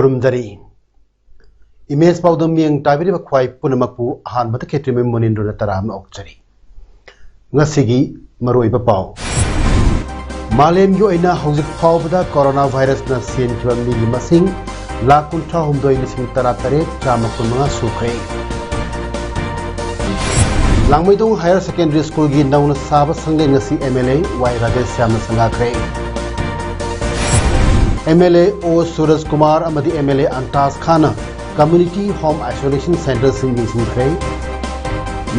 Kurumdari Image Paudum Yang Tabiri Kwai Punamaku Han Mataketrim Munindra Taram Okchari Ngasigi Maroi Pau Malem Yoina Hosik Paubada Coronavirus na Sien Kwami Masing Lakunta Humdoi Lising Taratare Chamakuna Sukre Langmidong Higher Secondary School Gi Nauna Saba Sangai Nasi MLA Y Rajesh Syama Sangakre MLA O Suraj Kumar amadi MLA Antas Khana Community Home Isolation Center Singing Singkre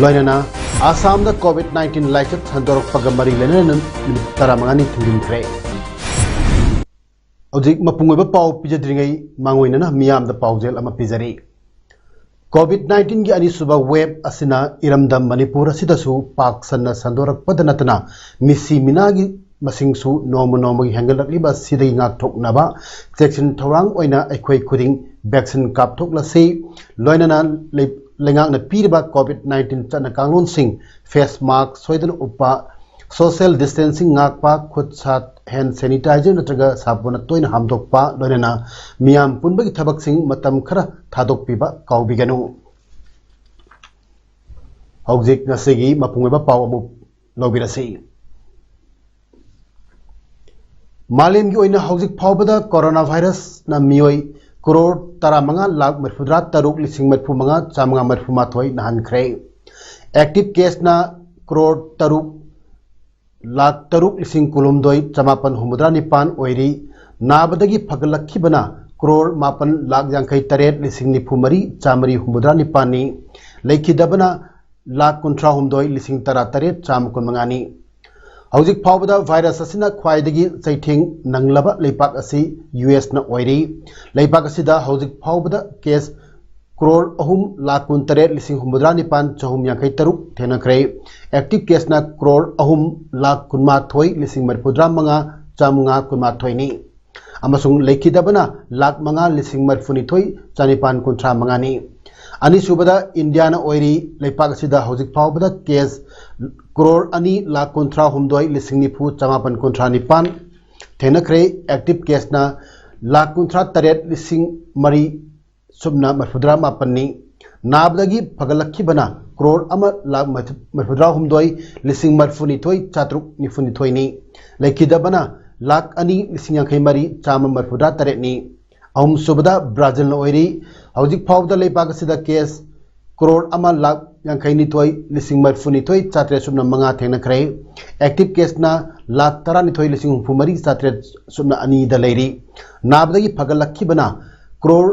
Loinana Assam the COVID-19 Lichet Handor Pagamari Lenan Taramani Tungkre Odik Mapunga Pau Pijadringai Manguinana Miam the Paujel Amapizari COVID-19 gi ani suba web asina iramdam Manipur sidasu Pak Sanna Sandorak Padanatana Misi Minagi Masingsu Nomo Hangalakliba Sidai Ngak Tok Naba Section Torang Oina Equay Kuding Vaccine Kap Tok Lasi Loinana Lengak na Piriba COVID-19 Chana Kanglon Sing Face Mask Soidan Upa Social Distancing Ngakpa Kutsat Hand Sanitizer Natraga Sabona Toin Hamdokpa Loinana Miam Punbagi Tabak Sing Matam Kara Tadok Piba Kaubiganu Hauzik Nasigi Mapungiba Pawamu Lobirasi Malim gi oina hauzik phawbada coronavirus na mioi crore taramanga lakh marfudra taruk lising marfumanga chamanga marfuma thoi nahan khre active case na crore taruk lakh taruk lising kulumdoi chamapan humudra nipan oiri nabadagi phagalakhi bana crore mapan lakh jangkai taret lising nifumari chamari humudra nipani leikhidabana lakh kuntra humdoi lising tara taret chamakun mangani Hauzik Paubada virus asina Kwaidagi Saiting Nanglaba Lepak Asi US na Oiri Lepak Asida Hauzik Paubada case crore ahum lakun taret lising humudra nipan chahum yankai taruk tenakre active case na crore ahum lak kunma thoi lising marpudra manga chamunga kunma thoi ni amasung lekhidabana lak manga lising marfuni thoi chanipan kuntra manga ni Ani subada India na Oiri Lepak Asida Hauzik Paubada case crore ani lakh kontra humdoi lising nifu chamapan kontra nipan tenakre active case na lakh kontra taret lising mari subna marfudra mapanni nabdagi phagalakhi bana crore ama lakh marfudra humdoi lising marfuni thoi chatruk nifuni thoi ni lekhida bana lakh ani lising yankai mari chama marfudra taret ni ahum subada Brazil na oiri hauzik phawda lepak sida case crore ama lakh yankai ni thoi lising marfuni thoi chatre subna manga thengna khre active case na lakh tara ni thoi lising humari chatre subna ani da leiri nabdagi phagalakhi bana crore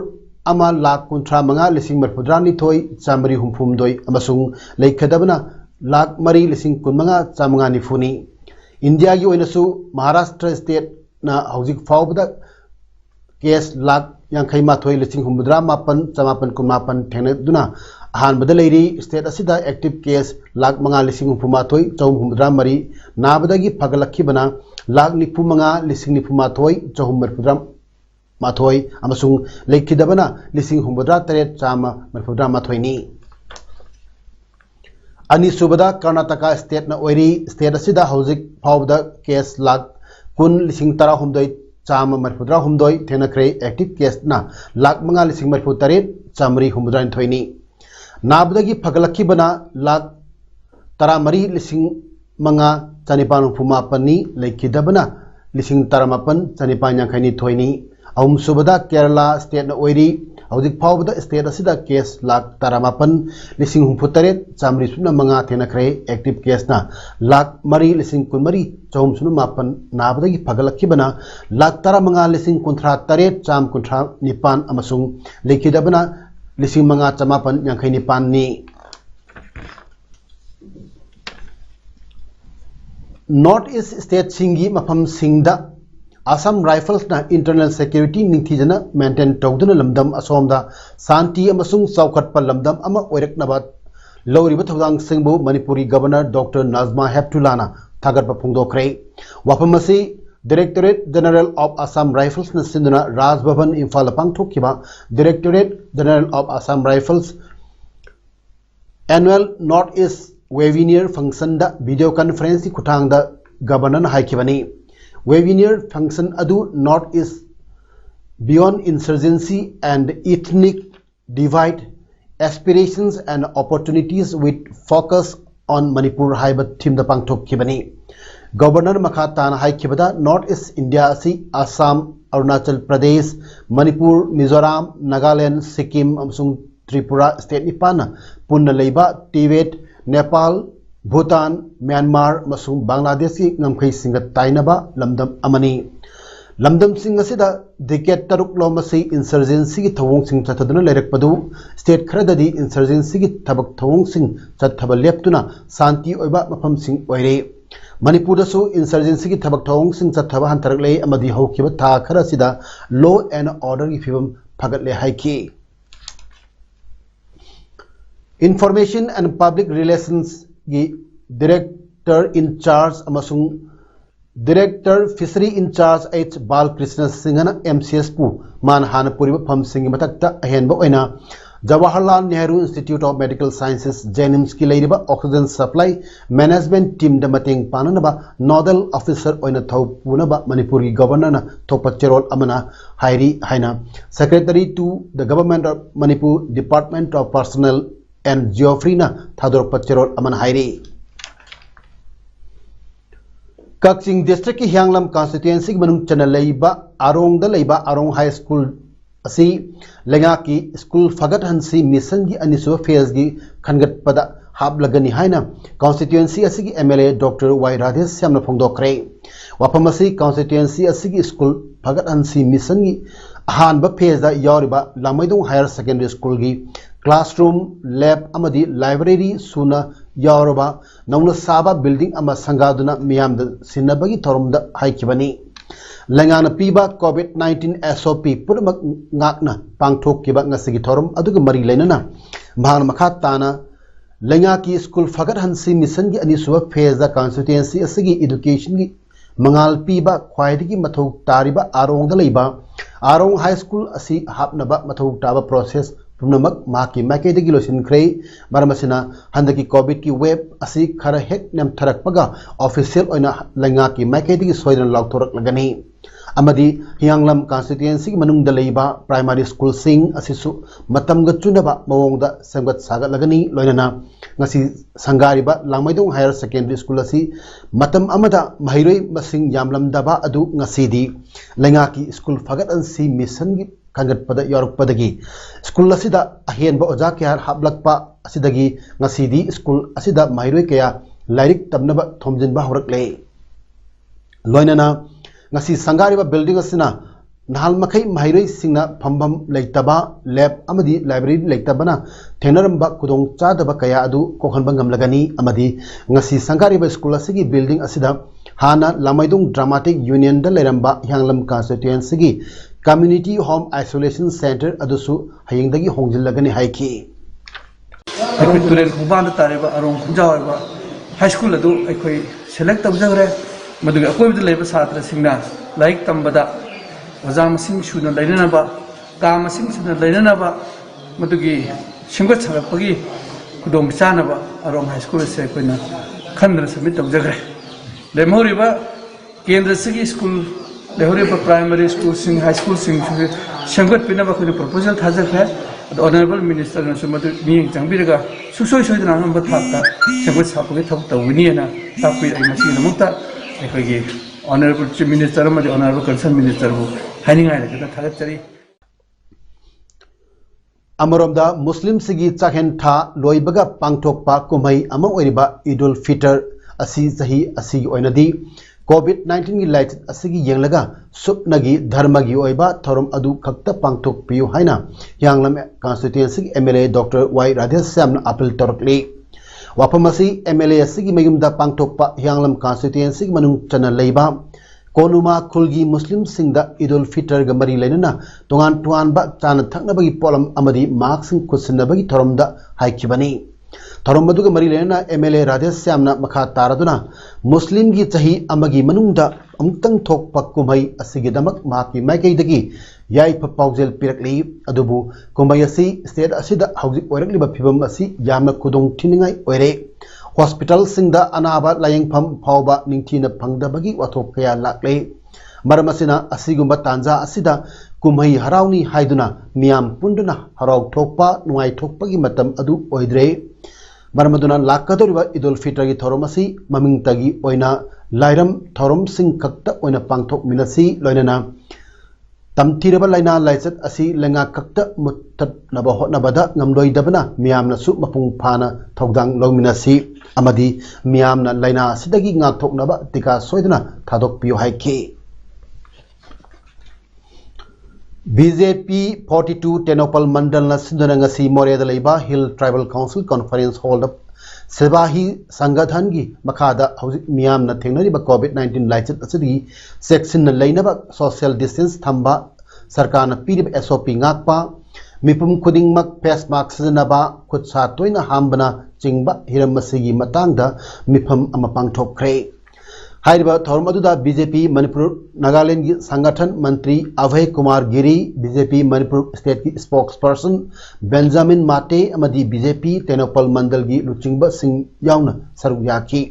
ama lakh kuntra manga lising marfudra ni thoi chamari humphum doi amasung leikhadabana lakh mari lising kun manga chamanga ni funi India gi oinasu Maharashtra state na hauzik phawbada case lakh yankai ma thoi lising humudra mapan chamapan kumapan thengna duna Han Badaleri state asida active case lakh manga lising humphuma thoi chahum humudra mari nabadagi phagalakhi bana lakh nipu manga lising nipuma thoi chahum marfudra mathoi amasung leikhidabana lising humudra taret chama marfudra mathoi ni Ani subada Karnataka state na oiri state asida hauzik phawda case lakh kun lising tara humdoi chama marfudra humdoi tenakre active case na lakh manga lising marfu taret chamri humudra thoi ni Nabdagi phagalakhi bana lakh tara mari lising manga chanipan phuma pani leikhidabana lising taramapan chanipan yankai ni thoi ni ahum subada Kerala state na oiri hauzik phawbada state asida case lakh taramapan lising humphutaret chamri suna manga tenakre active case na lakh mari lising kunmari chahum suna mapan nabdagi phagalakhi bana lakh tara manga lising kunthra taret cham kunthra nipan amasung leikhidabana lising manga chamapan yankai nipan ni North East State Singi Mafam Singda Assam Rifles na internal security ningthijana maintain tawduna lamdam asomda santi amasung chawkhatpa lamdam ama oiraknaba lawriba thawdang singbu Manipuri Governor Dr. Nazma Heptullah na thagatpa phungdokre wapamasi Directorate General of Assam Rifles na sinduna Raj Bhavan Imphal pangthokkiba Directorate General of Assam Rifles Annual North-East Webinar function da video conference khutang da Governor na haikibani Webinar function adu North-East beyond insurgency and ethnic divide aspirations and opportunities with focus on Manipur haiba theme da pangthokibani Governor Makhatana Haikibada North-East India asi Assam, Arunachal Pradesh, Manipur, Mizoram, Nagaland, Sikkim, amsung Tripura state nipana punna leiba Tibet, Nepal, Bhutan, Myanmar, masung Bangladesh ki ngamkhai singa tainaba lamdam amani lamdam sing asida decade taruk lomasi insurgency ki thawong sing chathaduna leirakpadu state kharadadi insurgency ki thabak thawong sing chathaba leptuna santi oiba mafam sing oire Manipur dasu insurgency ki thabak thawong sing chathaba hantarakle amadi haukiba tha khara sida law and order ki phibam phagatle haiki Information and Public Relations ki Director in Charge amasung Director Fishery in Charge H Balkrishna Singhana MCS pu manhana puriba pham sing matakta ahenba oina Jawaharlal Nehru Institute of Medical Sciences JNIMS ki leiriba oxygen supply management team da mateng pananaba nodal officer oina thau punaba Manipuri Governor na thopa cherol amana hairi haina Secretary to the Government of Manipur Department of Personnel and Geoffrey na thador pachirol aman hairi Kakching District ki Hyanglam constituency manung chana leiba Arong da leiba Arong High School asi lenga ki school fagat hansi mission gi anisu phase gi khangat pada hab lagani haina constituency asi gi MLA Dr. Y Radhesh Syamna phongdokre wapamasi constituency asi gi school fagat hansi mission gi ahan ba phase da yoriba Lamaidong Higher Secondary School gi classroom lab amadi library suna yauraba nauna saba building ama sangaduna miyam da sinabagi thorumda haikibani Langana piba COVID-19 SOP purmak ngakna pangthok kiba ngasigi thorum aduga mari leinana bhang makhat tana lenga ki school fagat hansi mission gi ani suwa phase da constituency asigi education gi mangal piba khwaidigi mathau tariba Arong da leiba Arong High School asi hapnaba mathau taba process pumnamak maki makedagi losin khrei baramasina handaki COVID ki web asi khara hek nem tharakpaga official oina lenga ki makedagi soidan lauthorak lagani amadi Hyanglam constituency manung da leiba primary school sing asisu matam ga chunaba mawong da samgat sagat lagani loinana ngasi sangariba Lamaidong Higher Secondary School asi matam amada mahiroi masing yamlam daba adu ngasi di lenga ki school fagat ansi mission gi kangat pada yoruk padagi school asida ahen ba oja kya hablakpa asidagi ngasi di school asida mahiroi kaya lairik tabnaba thomjin ba horakle loinana ngasi sangariba building asina nahal makai mahiroi singna phambam leitaba lab amadi library leitabana thenaramba kudong chadaba kaya adu kokhanba ngamlagani amadi ngasi sangariba school asigi building asida hana Lamaidong Dramatic Union da leramba Hyanglam constituency gi Community Home Isolation Center adusu hayengdagi hongjillagani haiki Turen Kuban Tareba Arong Kunjawa High School adu aikoi select tabjagre maduga akoi bida leba satra singna like tambada wazam sing shuna lainana ba kam sing shuna lainana ba madugi singgot sagapagi kudong chana ba Arong High School se koina khandra submit tabjagre lemoriba kendra sigi school lehoriba primary school sing high school sing singgot pinaba koina proposal thajak the Honorable Minister na sumatu miyeng changbiraga susoi soidana namba thakta singgot sapagi thapta winiana tapi ai masi namukta ekoi Honorable Chief Minister amadi Honorable Concerned Minister bu haningai la thagat chari Amaramda Muslim sigi chakhen tha loibaga pangthokpa kumai ama oiriba Idul Fitr asi sahi asi oinadi COVID-19 gi light asigi yenglaga supnagi dharmagi oiba thorum adu khakta pangthok piu haina Hyanglam constituency MLA Dr. Y Radhesh Syamna appeal torkli wapamasi MLA asigi mayumda pangthokpa Hyanglam constituency manung chana leiba कोनुमा खुलगी मुस्लिम सिंगदा ईद-उल फितर ग मरी लेना तोंगान तुआनबा चाना थकनबगी pollen अमदी मार्क्सिंग खुदसिनबगी थोरमदा हाइखिबनी theorem मदुग मरी लेना MLA Radhesh श्यामना मखा तारदुना मुस्लिम की चाही अमगी मनुंगदा अमुक्तंग थोकपा कुमई असिगिदमक माकी माइकैदगी याइफ पाउजेल पिरकली अदुबु कुमई असि स्टेट असिदा हौजिक ओइरकलिबा फिबम असि यामना खुदोंग थिनिंगाई ओइरे हॉस्पिटल सिंगदा अनाबा लायंगफम फावबा निंगथिना फंगदबगी वाथोक कया लाक्ले मरम असिना असिगुंबा तांजा असिदा कुमई हरावनी हाइदुना मियाम पुंडुना हराव थोकपा नुआई थोकपगी मतम अदु ओइद्रे मरमदुना लाकदोरिबा ईद-उल फितर की थोरम असि ममिंगतगी ओइना लाइरम थोरम सिंग खक्ता ओइना पांगथोक मिनसी लोइनना तमथिरबा लाइना लाइचत असि लेंगा खक्ता मुत्तनबा होटनबदा ngamloidabana मियामना सु मपुंग फाना थौदांग लौमिनसी अमदी मियामना लाइना असिदगी ngathoknaba tika soiduna thadok piyo haiki BJP 42 Tenopal Mandal na Sindhanangasi Morea Leiba Hill Tribal Council Conference Hall of Sebahi Sangathangi Makada Miam na Thengnariba COVID-19 Licet Asidi Section na Lainaba Social Distance Thamba Sarkar na PDB SOP Ngakpa Mipum Kudingmak Face Mask Sizinaba Kutsa Toina Hambana Jingba Hiramasigi Matangda Mipum Amapang Tokre हाइरिबा थोरम अदुदा BJP Manipur Nagaland की संगठन मंत्री Abhay Kumar Giri BJP Manipur state की spokesperson Benjamin Mate अमदी BJP तेनोपल मंडल की लुचिंगबा सिंह याउना सरुक याकी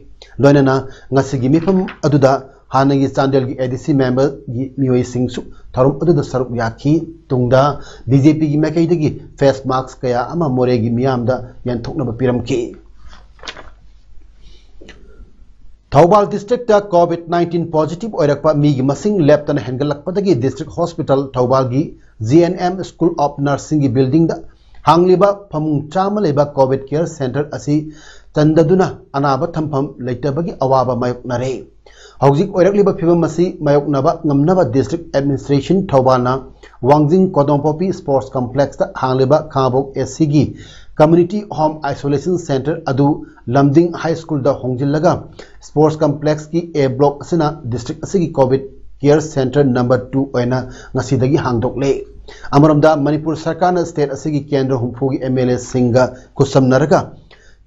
लोइनना ngasiगी मिफम अदुदा हानगी चांदेल की एडीसी मेंबर की मियोई सिंहसु थोरम अदुदा सरुक याकी तुंगदा बीजेपी की मैकैदगी फेस मास्क कया अमा मोरेगी मियामदा यंथोकनबा पिरमकी थौबाल डिस्ट्रिक्ट COVID-19 पॉजिटिव ओइरकपा मीगी मसिंग लेप्तन हेंगलकपदगी डिस्ट्रिक्ट हॉस्पिटल थौबाल की GNM स्कूल ऑफ नर्सिंग की बिल्डिंग दा हांगलिबा फमुंग चाम लेबा कोविड केयर सेंटर असि चंददुना अनाबा थंफम लेतबगी अवाबा मायोकनरे हौजिक ओइरकलिबा फिबम असि मायोकनबा ngamnaba डिस्ट्रिक्ट एडमिनिस्ट्रेशन थौबालना वांगजिंग कोदोंपोपी स्पोर्ट्स कॉम्प्लेक्स दा हांगलिबा खाबोक SC की कम्युनिटी होम आइसोलेशन सेंटर अदु लमदिंग हाई स्कूल दा होंगजिलगा स्पोर्ट्स कॉम्प्लेक्स की A ब्लॉक असिना डिस्ट्रिक्ट असि की कोविड केयर सेंटर नंबर 2 ओइना ngasiदगी हांगदोकले अमरमदा मणिपुर सरकार न स्टेट असि की केंद्र हुंफु की MLA सिंगा कुसमनरगा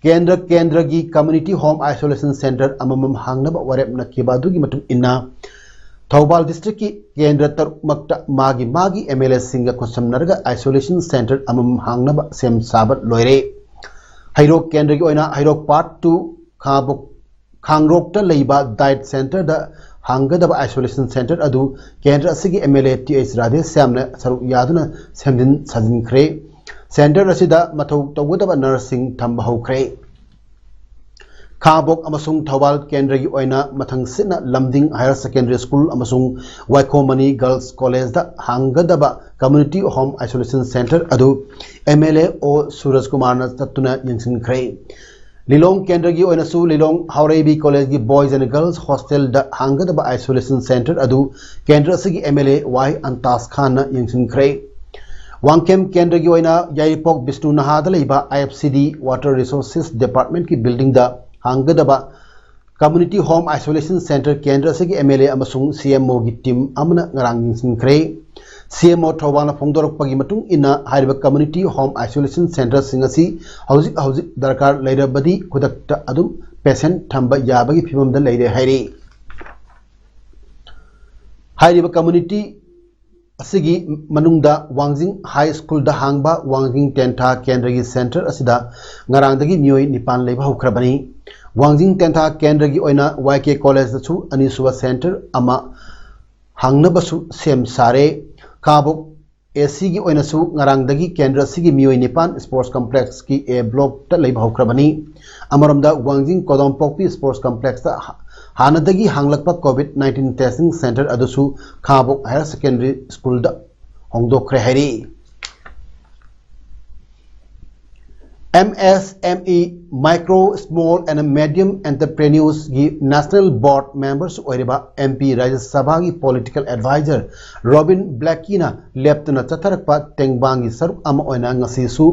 केंद्र की कम्युनिटी होम आइसोलेशन सेंटर अममम हांगनबा वरेप नकिबादु की मतुम इन्ना थौबाल डिस्ट्रिक्ट की केंद्र तरुमक्ता मागी MLA सिंगा कुसमनरगा आइसोलेशन सेंटर अमम हांगनबा सेम साबत लोइरे हैरोक केंद्र की ओइना हैरोक पार्ट 2 खांगरोकता लेबा डाइट सेंटर दा हांगदबा आइसोलेशन सेंटर अदु केंद्र असigi MLA TH राधेश श्यामने सरुक यादुना सेमदिन सजिनख्रे सेंटर असिदा मथौ तौगदबा नर्सिंग थंब हौख्रे खाबोक अमसुंग थौबाल केंद्र की ओइना मथंगसिना लमदिंग हायर सेकेंडरी स्कूल अमसुंग वाइकोमनी गर्ल्स कॉलेज दा हांगदबा कम्युनिटी होम आइसोलेशन सेंटर अदु MLA ओ सूरज कुमार न तत्तुना यंगसिनख्रे लिलोंग केंद्र की ओइनासु लिलोंग हाउरेबी कॉलेज की बॉयज एंड गर्ल्स हॉस्टल दा हांगदबा आइसोलेशन सेंटर अदु केंद्र असगी MLA वाई अंतास खान न यंगसिनख्रे वांगकेम केंद्र की ओइना याइपोक बिष्णु नहादा लेबा IFCD वाटर रिसोर्सेस डिपार्टमेंट की बिल्डिंग दा हांगदबा कम्युनिटी होम आइसोलेशन सेंटर केंद्र से MLA अमसुंग CMO की टीम अमना ngarang yingsinkhre CMO थौबाना फोंदोरकपगी मतुंग इना हाइरिबा कम्युनिटी होम आइसोलेशन सेंटर सिंगसी हौजिक दरकार लेरबदी खुदक्ता अदुम पेशेंट थंबा याबगी फिबमदा लेरे हाइरे हाइरिबा कम्युनिटी असगी मनुंगदा वांगजिंग हाई स्कूल दा हांगबा वांगजिंग टेंथा केंद्र की सेंटर असिदा ngarangdagi मियोई निपान लेबा हुख्रबनी वांगजिंग टेंथा केंद्र की ओइना YK कॉलेज दछु अनिसुवा सेंटर अमा हांगनबसु सेम सारे काबुक AC की ओइनासु ngarangdagi केंद्र सिगी मियोई निपान स्पोर्ट्स कॉम्प्लेक्स की A ब्लॉक ता लेबा हुख्रबनी अमरमदा वांगजिंग कोदोंपोकपी स्पोर्ट्स कॉम्प्लेक्स ता हानदगी हांगलकपा COVID-19 टेस्टिंग सेंटर अदुसु खाबोक हायर सेकेंडरी स्कूल दा होंगदोख्रे हैरी MSME Micro Small and Medium Entrepreneurs की National Board Members ओइरिबा MP राज्य सभा की Political Advisor Robin Blackie ना लेप्तना चतरकपा टेंगबांग की सरुक अम ओइना ngasisu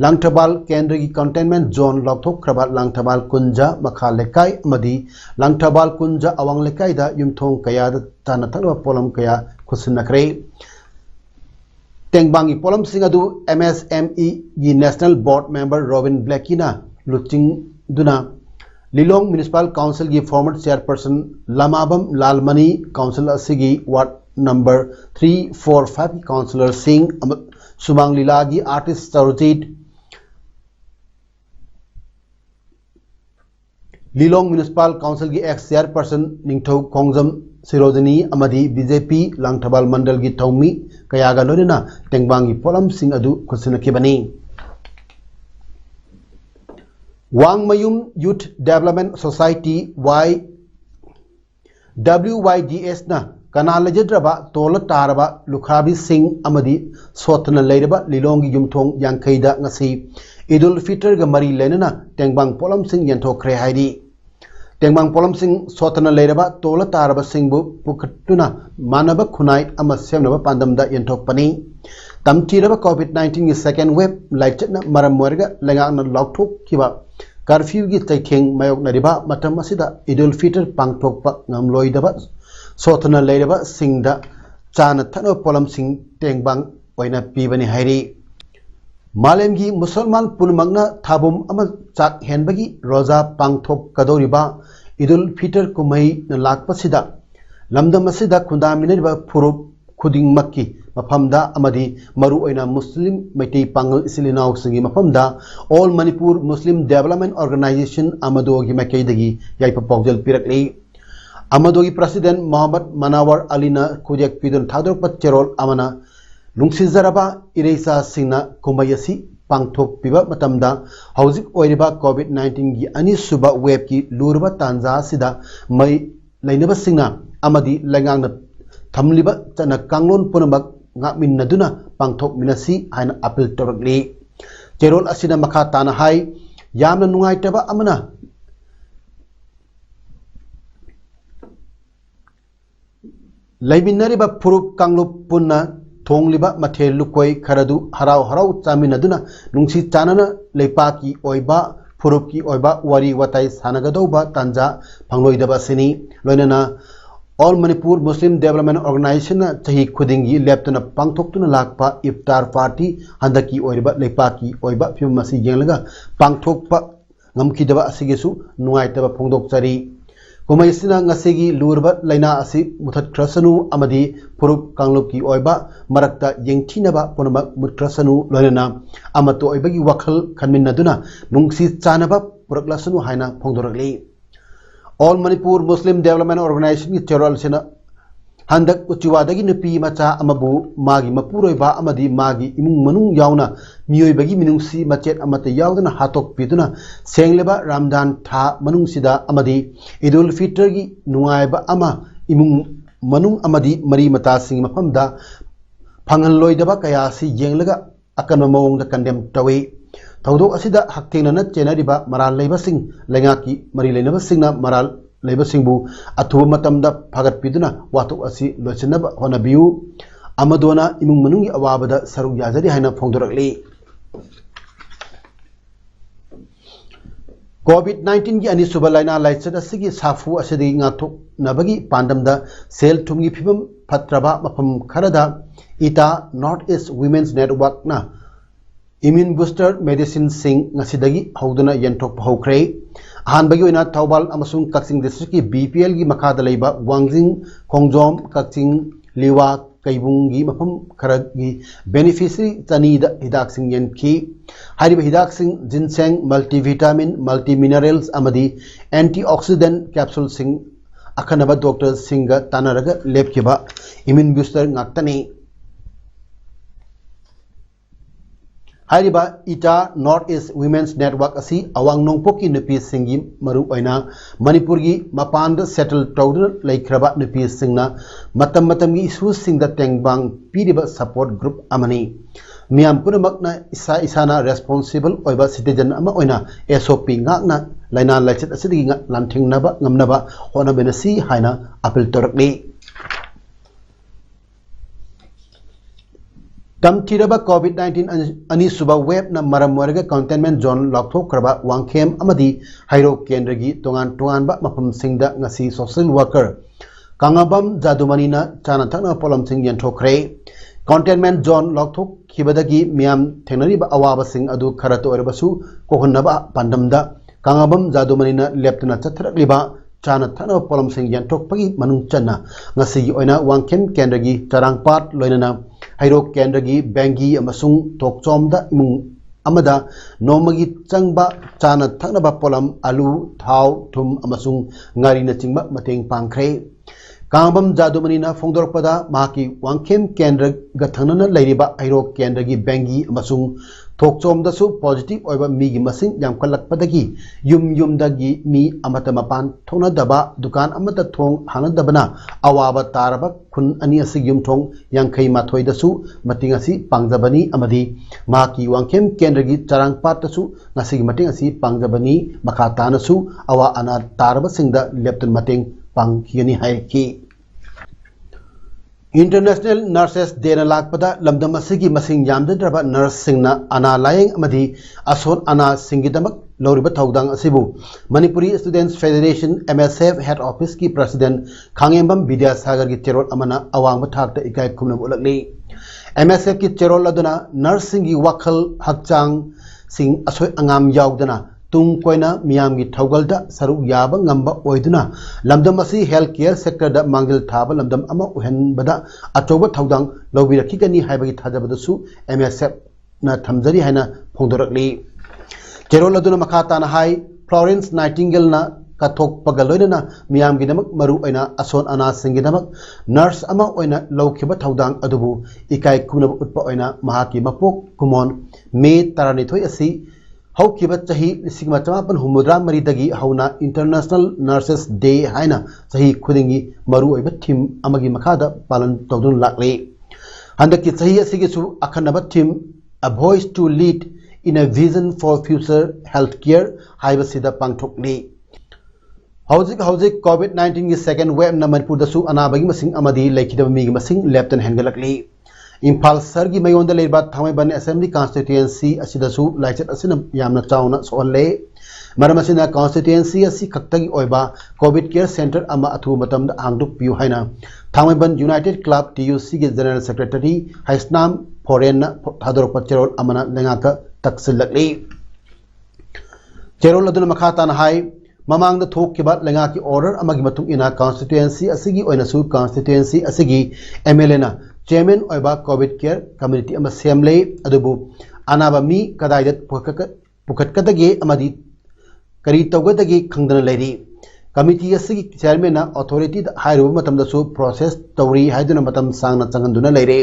Langtabal केंद्र की Containment Zone लौथोक्रबा Langtabal कुंजा मखा लेकाई अमदी Langtabal कुंजा अवांग लेकाई दा युमथोंग कया तानतनवा पोलम कया खुसनकरे Tengbangi polam singadu MSME yi National Board Member Robin Blackie na luching duna Lilong Municipal Council ki former chairperson Lamabam Lalmani Council asigi Ward number 345 Councillor Singh Sumang Lilagi artist Sarojit Lilong Municipal Council की ex chairperson Ningthau Kongjam Sirojani amadi BJP Langtabal Mandal की Thaumi kayaga loina Tengbangi polam sing adu kusinakibani Wangmayum Youth Development Society WYDS na kanalajidraba tola taraba Lukhabi Singh amadi sotna leiraba Lilong yumthong yangkaida ngasi Idul Fitr ga mari lenana Tengbang polam sing yanthokre haidi Tengbang polam sing sotana leiraba tola taraba singbu pukhatuna manaba khunai ama semnaba pandamda yanthokpani tamtiraba COVID-19 ki second wave laichatna maram morga lengangna lokthok kiba curfew gi taikheng mayok nariba matam asida Idul Fitr pangthokpa ngamloidaba sotana leiraba singda chana thano polam sing Tengbang oina pibani hairi Malemgi Musalman Punmagna Thabum ama chak henbagi roza pangthok kadoriba Idul Fitr kumai na lakpasida lamdam asida khundaminariba phurup khuding makki mafamda amadi maru oina Muslim Maitei Pangal Isilinau singi mafamda All Manipur Muslim Development Organization Amadogi Makaidagi yaipa pawjal pirakli Amadogi President Muhammad Manawar Alina Kujek Pidun Thadrokpat Cherol amana Lungsizaraba Ireisa Singna Kumbayasi Pangthok Piba Matamda Hauzik Oiriba COVID-19 gi Ani Suba Web ki Lurba Tanza Sida Mai Lainaba Singna Amadi Langang Thamliba Tana Kanglon Punamak Ngakmin Naduna Pangthok Minasi Haina Apil Toragli Cherol Asina Makha Tana Hai Yamna Nungaitaba Amana Laiminariba Puruk Kanglup Punna Thongliba Mathel Lukoi Karadu Harau Harau Chaminaduna Nungsi Chanana Leipaki Oiba Purupki Oiba Wari Watai Sanagadauba Tanja Pangloidaba Sini Loinana All Manipur Muslim Development Organization Chahi Khudingi Leptana Pangthoktuna Lakpa Iftar Party Handaki Oiba Leipaki Oiba Phimasi Yenglaga Pangthokpa Ngamkidaba Asigesu Nungaitaba Phongdokchari Kumaisina ngasigi lurba laina asi muthat krasanu amadi puruk kanglupki oiba marakta yengthinaba ponama mutrasanu loinana amato oibagi wakhal khanminnaduna nungsi chanaba puraklasanu haina phongdoragli All Manipur Muslim Development Organization ki Cherol sena handak uchiwadagi nupi macha amabu magi mapuroiba amadi magi imung manung yauna miyoibagi minungsi machet amata yaudana hatok piduna sengleba Ramadan tha manungsida amadi Idul Fitr gi nungaiba ama imung manung amadi mari mata sing mafamda phangal loidaba kaya si yenglaga akan mawongda kandem tawi tawdok asida haktengna chenariba maral leiba sing lengaki mari leinaba singna maral leiba singbu athuba matamda phagat piduna watok asi loichinaba honabiu amadona imung manungi awabada saruk yajari haina phongdorakli COVID-19 ki ani suba laina laichat asigi safu asidi ngathok nabagi pandamda sel thumgi phibam phatraba mafam kharada ita North East Women's Network na Immune Booster Medicine Sing ngasidagi hauduna yenthok haukhre ahanbagi oina Thawbal amasung Kaksing district ki BPL gi makhada leiba Wangjing Khongjom Kaksing Liwa Kaibungi mafam kharagi beneficiary tanida hidak sing yenki hariba hidak sing ginseng multivitamin multiminerals amadi antioxidant capsule sing akhanaba Dr. Singha tanaraga lepkiba immune booster ngaktani हाइरिबा इटा north east women's network असी अवांग नोंगपोकी नुपी सिंगी मरु ओइना मणिपुर की मपान settle तौदुना लेख्रबा नुपी सिंगना मतम मतमगी issue सिंगदा तेंगबांग पीरिबा support group अमनी मियाम पुनमकना इसा इसाना responsible ओइबा citizen अमा ओइना SOP गाकना लाइना लाइचत असिदगी लांथिंगनाबा ngamnaba होनाबेनसी हाइना अपील तोरकली तमथिरबा कोविड-19 अनीसुबा वेब न मरम वरगा कंटेनमेंट जोन लॉकथोक्रबा वांगखेम अमदी हाइरो केंद्रगी तोंगान तोंगानबा मफमसिंगदा ngasi सोशल वर्कर कांगाबम जादुमनीना चाना थकना पोलमसिंग यंथोखरे कंटेनमेंट जोन लॉकथोखिबदगी मियाम थेनरिबा अवाबसिंग अदु खरत ओरबसु कोहनबा पांडमदा कांगाबम जादुमनीना लेप्तना चथरकलिबा चाना थकना पोलमसिंग यंथोखपगी मनुंग चन्ना ngasi ओइना वांगखेम केंद्रगी चरांगपाट लोइनना हाइरो केंद्रगी बेंगी अमसुंग तोकचोमदा इमुंग अमदा नोमगी चंगबा चाना थकनबा पोलम आलू थाव थुम अमसुंग ngaरीना चिंगबा मतेंग पांखरे कांगबम जादुमनीना फोंदोरपदा माकी वांगखेम केंद्र गथनना लेरिबा हाइरो केंद्रगी बेंगी अमसुंग थोकचोमदसु पॉजिटिव ओइबा मीगी मसिंग यामखलकपदगी युमदगी मी अमता मपान थोनदबा दुकान अमता थोंग हानदबना अवाबा तारबा खुन अनि असि युमथोंग यांखै माथोइदसु मतिंग असि पांगजबनी अमदी माकी वांगखेम केंद्रगी चरांगपाटसु ngasi मतिंग असि पांगजबनी मखा तानसु अवा अना तारबा सिंगदा लेप्टन मतिंग पांगखियनी हाइकी इंटरनेशनल नर्सेस डेना लाकपदा लमदम असिगी मसिंग यामदद्रबा नर्स सिंगना अना लायंग अमदी असोन अना सिंगिदमक लौरिबा थौदांग असिबु Manipuri students federation MSF head office की प्रेसिडेंट खांगेंबम विद्यासागर की चेरोल अमना अवांग थाकता इकाय खुमनब उलगली MSF की चेरोल अदुना नर्स सिंगी वखल हकचांग सिंग असोय अंगाम यावदना तुंग कोइना मियामगी थौगलदा सरुक याबा ngamba ओइदुना लमदम असि हेल्थ केयर सेक्टर दा मांगिल थाबा लमदम अमा उहेनबदा अचौबा थौदांग लौबिरखिगनी हाइबगी थाजबदसु MSF ना थमजरी हाइना फोंदोरकली चेरोल अदुना मखा ताना हाई फ्लोरेंस नाइटिंगेल ना कथोकपगा लोइनना मियामगी नमक मरु ओइना असोन अना सिंगी नमक नर्स अमा ओइना लौखिबा थौदांग अदुबु इकाय खुनब उत्पा ओइना महाकी मपोक कुमोन मे 12 असि हौकिबा चाही 1953 हौना इंटरनेशनल नर्सेस डे हाइना चाही खुदिंगी मरु ओइबा थीम अमगी मखादा पालन तौदुन लाक्ले हंदकी चाही असिगिसु अखनबा theme a voice to lead in a vision for future health care हाइबसिदा पांगथोकली हौजिक कोविड-19 की सेकेंड वेव न मणिपुरदसु अनाबगी मसिंग अमदी लेखिदबा मीगी मसिंग लेप्टन हेंगलकली इम्फाल सर की मयोंद लेबा थांगमैबन असेंबली कॉन्स्टिट्यूएंसी असिदसु लाइचत असिन यामना चावना सोहले मरम असिना कॉन्स्टिट्यूएंसी असि खक्तगी ओइबा कोविड केयर सेंटर अमा अथु मतम हांगदुक पियु हाइना थांगमैबन यूनाइटेड क्लब TUC के जनरल सेक्रेटरी हाइस्नाम फोरेन थादोरप चेरोल अमना लेंगाका तक्सिलकली चेरोल अदुन मखा ताना हाई ममांग थोकिबा लेंगा की ऑर्डर अमगी मतुंग इना कॉन्स्टिट्यूएंसी असिगी ओइनसु कॉन्स्टिट्यूएंसी असिगी MLA ना चेयरमैन ओइबा कोविड केयर कम्युनिटी अमा सेमले अदुबु अनाबा मी कदाइदत पुखतकदगे अमदी करी तौगदगे खंगदन लेरी कमिटी असिगी चेयरमैन ना अथॉरिटी हाइरुब मतमदसु प्रोसेस तौरी हाइदुना मतम सांगना चंगंदुना लेरे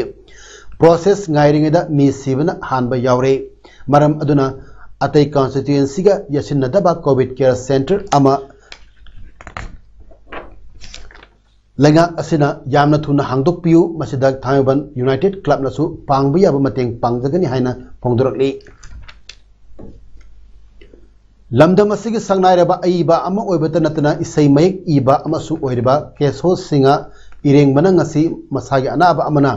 प्रोसेस गाइरिंगदा मी सिबना हानबा यावरे मरम अदुना अतई कॉन्स्टिट्यूएंसी का यसिनदबा कोविड केयर सेंटर अमा लेंगा असिना यामना थुना हांगदोक पियु मसिदा थांगबन यूनाइटेड क्लब नसु पांगबि याब मतेंग पांगजगनी हाइना फोंदोरकली लमदम असिगी संगनाइरबा अइबा अमा ओइबत नतना इसै मयक इबा अमसु ओइरबा केसो सिंगा इरेंगबना ngasi मसागी अनाबा अमना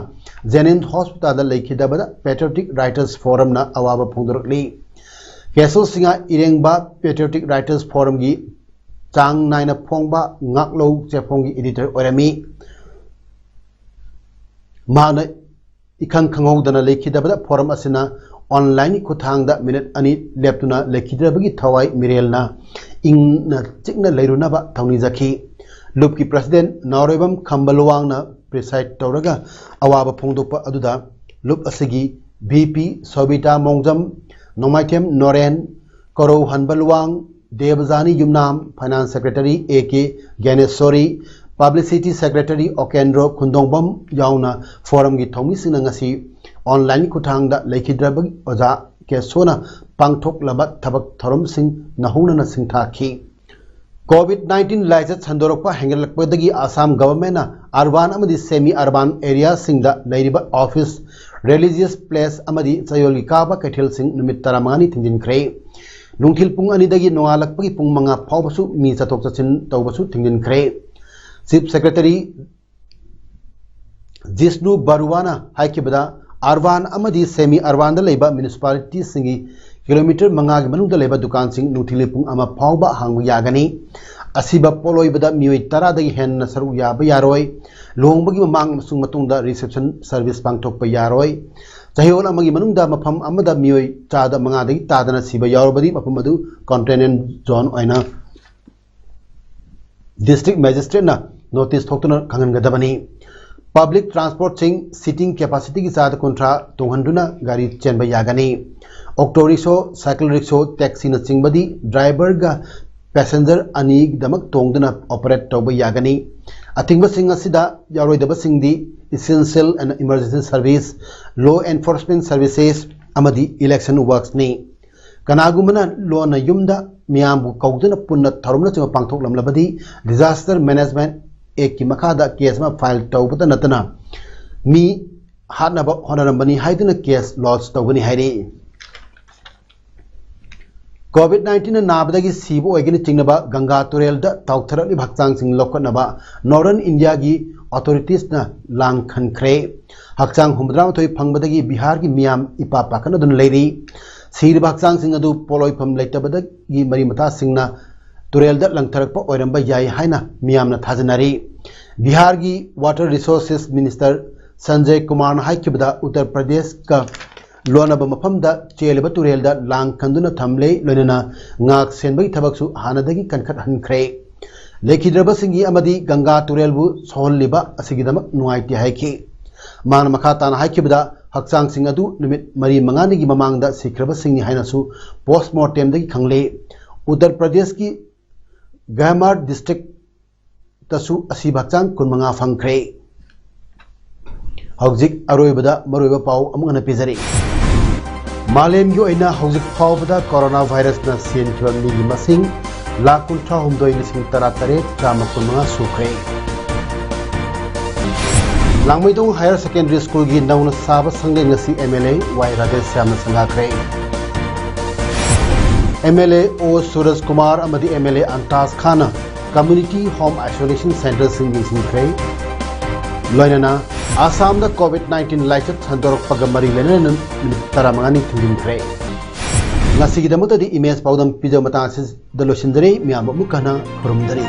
जेनिन हॉस्पिटल लेखिदबदा पेट्रियोटिक राइटर्स फोरम ना अवाबा फोंदोरकली केसो सिंगा इरेंगबा पेट्रियोटिक राइटर्स फोरम की चांग नाइना फोंगबा ngaklo चेफोंगी एडिटर ओरमी माना इखंग खंगौदना लेखिदबदा फोरम असिना ऑनलाइन खुथांगदा मिनट अनि लेप्तुना लेखिदबगी थवाई मिरेलना इंगना चिकना लेरुनाबा थौनी जखी लुप की प्रेसिडेंट नारोइबम खंबलवांगना प्रिसाइड तौरगा अवाबा फोंदोकपा अदुदा लुप असिगी VP सोबिता मोंगजम नोमाइथेम नोरेन करो हनबलवांग Devjani Yumnam finance secretary AK Gyaneshwari publicity secretary Okendro Khundongbam याउना फोरम की थौमी सिंगसी ऑनलाइन खुथांगदा लेखिद्रबगी ओजा केसोना पांगथोकलबा थबक थरमसिंग नहुनना सिंथाखी COVID-19 लाइसेंस संदोरकपा हेंगलकपदगी आसाम गवर्नमेंट अर्बान अमदी सेमी अर्बान एरिया सिंगदा लैरिबा ऑफिस रिलीजियस प्लेस अमदी चयोलगी काबा कैथेल सिंग निमित 15 थिंजिनख्रे नुंथिल पुंग अनिदगी नोंगालकपगी पुंग 5 फावबसु मी चथोक चचिन तौबसु थिंजिनख्रे चीफ सेक्रेटरी जिष्णु बरुवाना हाइकिबदा अर्बान अमदी सेमी अर्बान दा लेबा म्युनिसिपालिटी सिंगी किलोमीटर 5 मनुंग लेबा दुकान सिंग नुथिले पुंग अमा फावबा हांग यागनी असिबा पोलोइबदा मियोय 10 दगी हेन सरू याबा यारोय लोंबगी ममांग मसुंग मतुंगदा रिसेप्शन सर्विस पांगथोकपा यारोय चहियोल अमगी मनुंगदा मफम अमदा मियोय 4 दगी तादना सिबा यारोबदी मफम अदु कंटेनमेंट जोन ओइना डिस्ट्रिक्ट मैजिस्ट्रेट ना नोटिस थोक्तुना खंगनगदबनी पब्लिक ट्रांसपोर्ट सिंग सीटिंग कैपेसिटी की साथ कुंट्रा तोहंडुना गाड़ी चेनबा यागनी auto rickshaw cycle rickshaw taxi न चिंगबदी ड्राइवर गा पैसेंजर अनी दमक तोंगदुना ऑपरेट तौबा यागनी अथिंगबा सिंग असिदा यारोइदबा सिंगदी essential and emergency service law enforcement services अमदी इलेक्शन वर्क्स ने कनागुमना लॉ न युमदा मियामबु कौदुना पुन्ना थरुमना चंग पांगथोकलमलबदी डिजास्टर मैनेजमेंट एक की मखादा केस में फाइल तौबदा नतना मी हानबा होनरंबनी हाइदुना केस लॉन्च तौबनी हाइरे COVID-19 नाबदगी सीबो ओइगिन चिंगनबा गंगा तुरेल द ताउथरली भक्चांग सिंग लोकनबा नॉर्दर्न इंडिया की अथॉरिटीज न लांग खनख्रे हक्चांग हुमद्रामथोय फंगबदगी बिहार की मियाम इपा पाकन दुन लेरी सीर भक्चांग सिंग अदु पोलोइफम लेटबदगी मरी मथा सिंगना तुरेल द लंगथरकपा ओइरंबा याय हाइना मियामना थाजनारी बिहार की water resources minister Sanjay Kumar हाइकिबदा उत्तर प्रदेश का लोनब मफमद चेलब तुरेल द लांग खंदुना थमले लोनना ngak senbagi thabaksu hanadagi kankat hankhre lekhidrabasingi amadi ganga turelbu sohliba asigidamak nuaiti haiki man makhatan haikibda hakchang sing adu nimit mari mangani gi mamangda sikrabasingni hainasu postmortem dagi khangle Uttar Pradesh की Gahmar district तसु असि भक्चांग कुनमंगा फंख्रे हौजिक अरोइबदा मरोइबा पाउ अमगना पिजरी मालेम की ओइना हौजिक फावबदा corona virus न सेनखिबा मिगी मसिंग 1,39,13 सुख्रे लांगमैदों हायर सेकेंडरी स्कूल की नौना साबा संगे ngasi MLA Y Rajesh Shyam संगाख्रे MLA O सूरज कुमार अमदी MLA Antaj Khan community home isolation centre सिंह निंख्रे लोइनना आसाम द COVID-19 लाइसेंस हंदोरकपग मरी लेनन 15 थिंजिनख्रे ngasi gidamutadi इमेज पाउदम पिजो मता द लोसिनदरे मियाम मुकना खुरुमदरी।